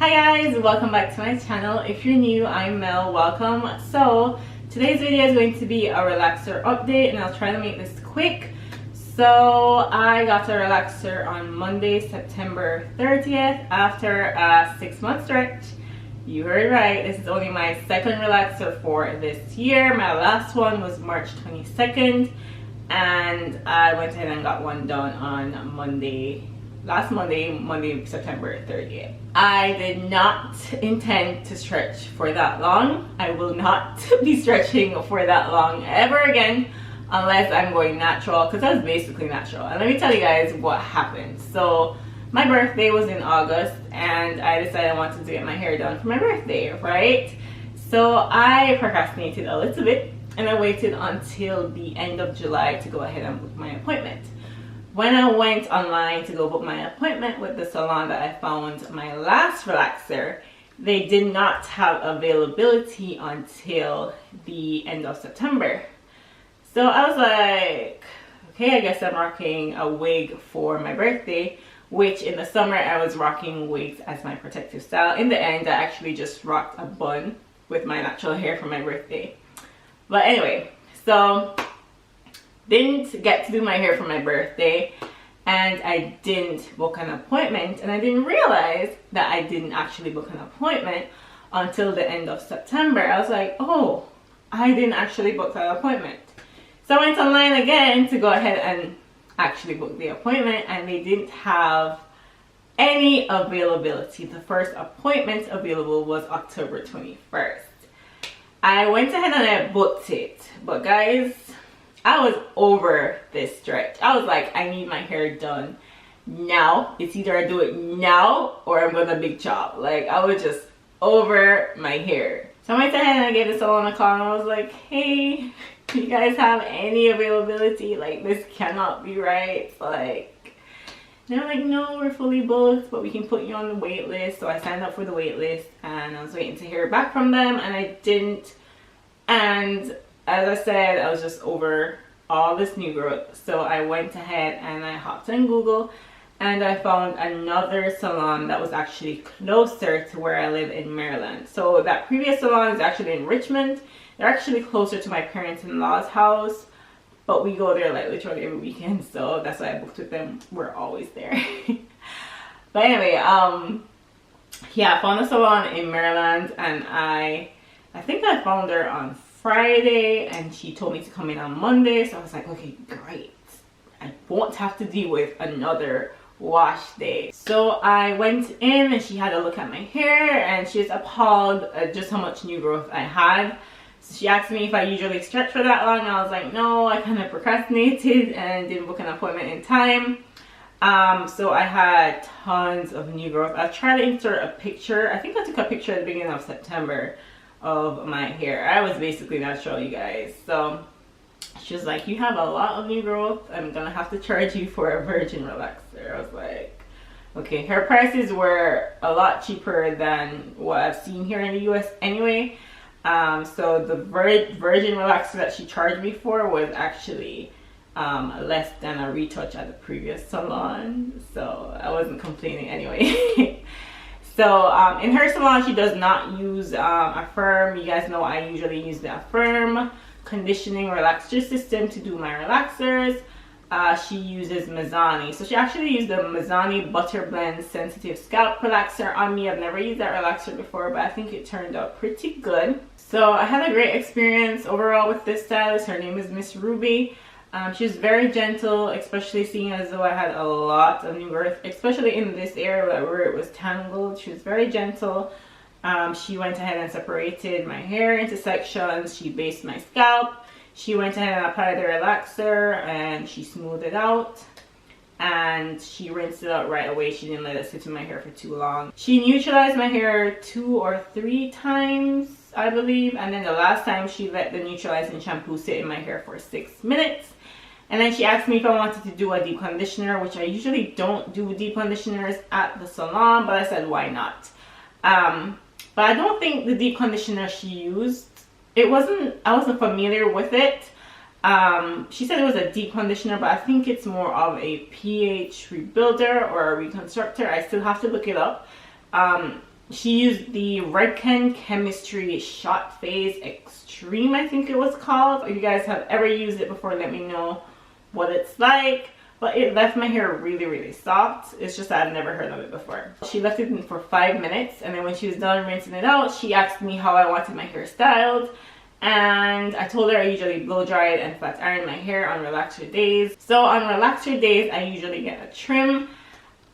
Hi guys, welcome back to my channel. If you're new, I'm Mel. Welcome. So today's video is going to be a relaxer update and I'll try to make this quick. So I got a relaxer on Monday, September 30th after a 6-month stretch. You heard right, this is only my second relaxer for this year. My last one was March 22nd and I went ahead and got one done on last Monday, September 30th. I did not intend to stretch for that long. I will not be stretching for that long ever again unless I'm going natural, because I was basically natural. And let me tell you guys what happened. So my birthday was in August and I decided I wanted to get my hair done for my birthday, right? So I procrastinated a little bit and I waited until the end of July to go ahead and book my appointment. When I went online to go book my appointment with the salon that I found my last relaxer, they did not have availability until the end of September. So I was like, okay, I guess I'm rocking a wig for my birthday, which in the summer I was rocking wigs as my protective style. In the end, I actually just rocked a bun with my natural hair for my birthday. But anyway, so didn't get to do my hair for my birthday and I didn't book an appointment, and I didn't realize that I didn't actually book an appointment until the end of September. I was like, oh, I didn't actually book that appointment. So I went online again to go ahead and actually book the appointment and they didn't have any availability. The first appointment available was October 21st. I went ahead and I booked it, but guys, I was over this stretch. I was like, I need my hair done now. It's either I do it now or I'm gonna big chop. Like, I was just over my hair. So I went ahead and I gave the salon a call and I was like, hey, do you guys have any availability? Like, this cannot be right. Like, they're like, no, we're fully booked, but we can put you on the wait list. So I signed up for the wait list and I was waiting to hear back from them and I didn't. And as I said, I was just over all this new growth. So I went ahead and I hopped on Google and I found another salon that was actually closer to where I live in Maryland. So that previous salon is actually in Richmond. They're actually closer to my parents-in-law's house, but we go there like literally every weekend. So that's why I booked with them. We're always there. But anyway, yeah, I found a salon in Maryland and I think I found her on Friday and she told me to come in on Monday. So I was like, okay, great. I won't have to deal with another wash day. So I went in and she had a look at my hair and she was appalled at just how much new growth I had. So she asked me if I usually stretch for that long. I was like, no, I kind of procrastinated and didn't book an appointment in time. So I had tons of new growth. I tried to insert a picture. I think I took a picture at the beginning of September of my hair. I was basically natural, you guys. So she was like, you have a lot of new growth. I'm gonna have to charge you for a virgin relaxer. I was like, okay. Her prices were a lot cheaper than what I've seen here in the US anyway. So the virgin relaxer that she charged me for was actually less than a retouch at the previous salon. So I wasn't complaining anyway. So in her salon, she does not use a firm. You guys know I usually use the firm conditioning relaxer system to do my relaxers. She uses Mizani. So she actually used the Mizani Butter Blend Sensitive Scalp Relaxer on me. I've never used that relaxer before, but I think it turned out pretty good. So I had a great experience overall with this stylist. Her name is Miss Ruby. She's very gentle, especially seeing as though I had a lot of new growth, especially in this area where it was tangled. She was very gentle. She went ahead and separated my hair into sections. She based my scalp. She went ahead and applied the relaxer and she smoothed it out. And she rinsed it out right away. She didn't let it sit in my hair for too long. She neutralized my hair 2 or 3 times, I believe. And then the last time she let the neutralizing shampoo sit in my hair for 6 minutes. And then she asked me if I wanted to do a deep conditioner, which I usually don't do deep conditioners at the salon, but I said, why not? But I don't think the deep conditioner she used, I wasn't familiar with it. She said it was a deep conditioner, but I think it's more of a pH rebuilder or a reconstructor. I still have to look it up. She used the Redken Chemistry Shot Phase Extreme, I think it was called. If you guys have ever used it before, let me know what it's like. But it left my hair really, really soft. It's just that I've never heard of it before. She left it in for 5 minutes, and then when she was done rinsing it out, she asked me how I wanted my hair styled. And I told her I usually blow dry it and flat iron my hair on relaxer days. So on relaxer days, I usually get a trim.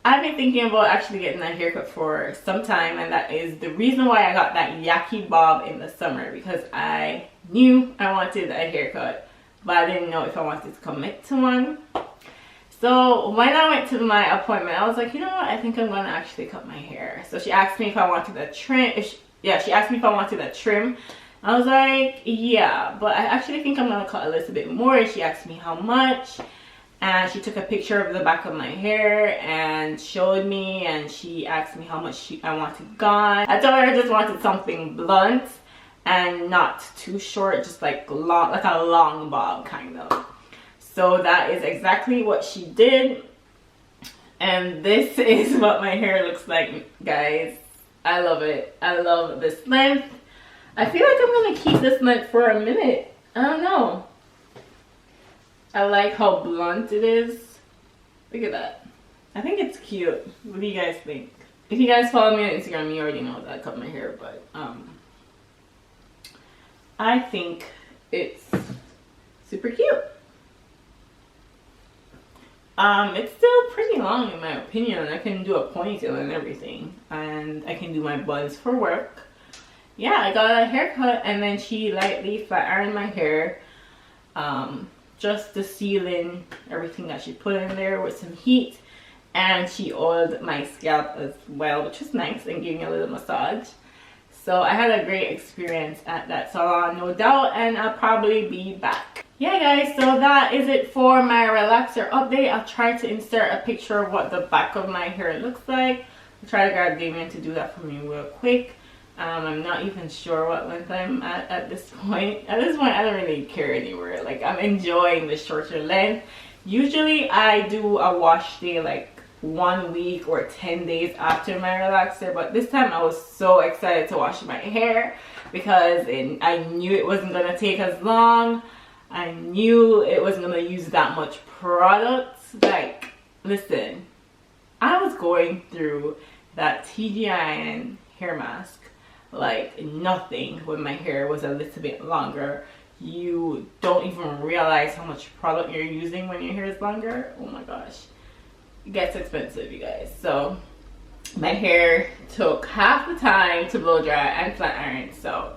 I've been thinking about actually getting a haircut for some time, and that is the reason why I got that yaki bob in the summer, because I knew I wanted a haircut, but I didn't know if I wanted to commit to one. So when I went to my appointment, I was like, you know what, I think I'm gonna actually cut my hair. So she asked me if I wanted a trim. She asked me if I wanted a trim. I was like, yeah, but I actually think I'm gonna cut a little bit more. She asked me how much. And she took a picture of the back of my hair and showed me, and she asked me how much I wanted gone. I told her I just wanted something blunt and not too short, just like long, like a long bob kind of. So that is exactly what she did, and this is what my hair looks like, guys. I love it. I love this length. I feel like I'm gonna keep this length for a minute. I don't know. I like how blunt it is. Look at that. I think it's cute. What do you guys think? If you guys follow me on Instagram, you already know that I cut my hair, but I think it's super cute. It's still pretty long in my opinion. I can do a ponytail and everything, and I can do my buns for work. Yeah, I got a haircut, and then she lightly flat ironed my hair. Just to seal in everything that she put in there with some heat, and she oiled my scalp as well, which was nice, and gave me a little massage. So I had a great experience at that salon, no doubt, and I'll probably be back. Yeah guys, so that is it for my relaxer update. I'll try to insert a picture of what the back of my hair looks like. I'll try to grab Damien to do that for me real quick. I'm not even sure what length I'm at this point. At this point, I don't really care anywhere. Like, I'm enjoying the shorter length. Usually, I do a wash day like 1 week or 10 days after my relaxer. But this time, I was so excited to wash my hair because I knew it wasn't going to take as long. I knew it wasn't going to use that much product. Like, listen, I was going through that TGIN hair mask like nothing when my hair was a little bit longer. You don't even realize how much product you're using when your hair is longer. Oh my gosh, it gets expensive, you guys. So my hair took half the time to blow dry and flat iron, so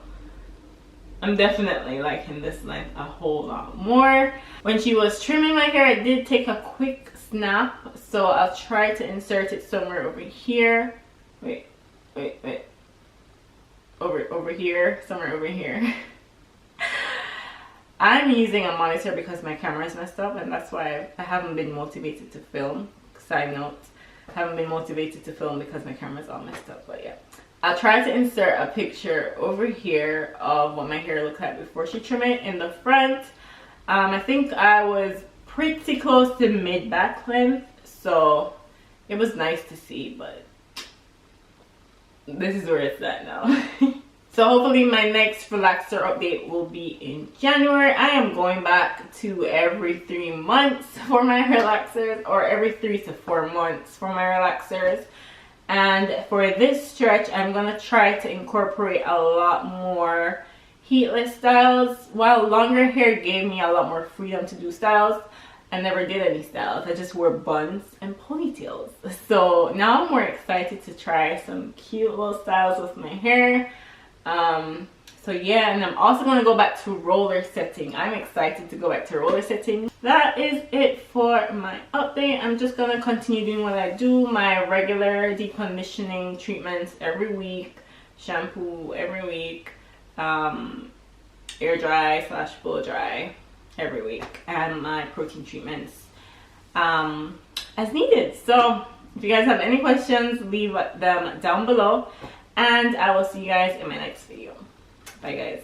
I'm definitely liking this length a whole lot more. When she was trimming my hair, I did take a quick snap, so I'll try to insert it somewhere over here. Wait. Over here, somewhere over here. I'm using a monitor because my camera is messed up, and that's why I haven't been motivated to film. Side note, I haven't been motivated to film because my camera's all messed up, but yeah. I'll try to insert a picture over here of what my hair looked like before she trimmed it in the front. I think I was pretty close to mid-back length, so it was nice to see, but this is where it's at now. So hopefully my next relaxer update will be in January. I am going back to every 3 months for my relaxers, or every 3 to 4 months for my relaxers. And for this stretch, I'm gonna try to incorporate a lot more heatless styles. While longer hair gave me a lot more freedom to do styles, I never did any styles. I just wore buns and ponytails. So now I'm more excited to try some cute little styles with my hair. So yeah, and I'm also going to go back to roller setting. I'm excited to go back to roller setting. That is it for my update. I'm just going to continue doing what I do. My regular deep conditioning treatments every week. Shampoo every week. Air dry / blow dry every week, and my protein treatments as needed. So if you guys have any questions, leave them down below, and I will see you guys in my next video. Bye guys.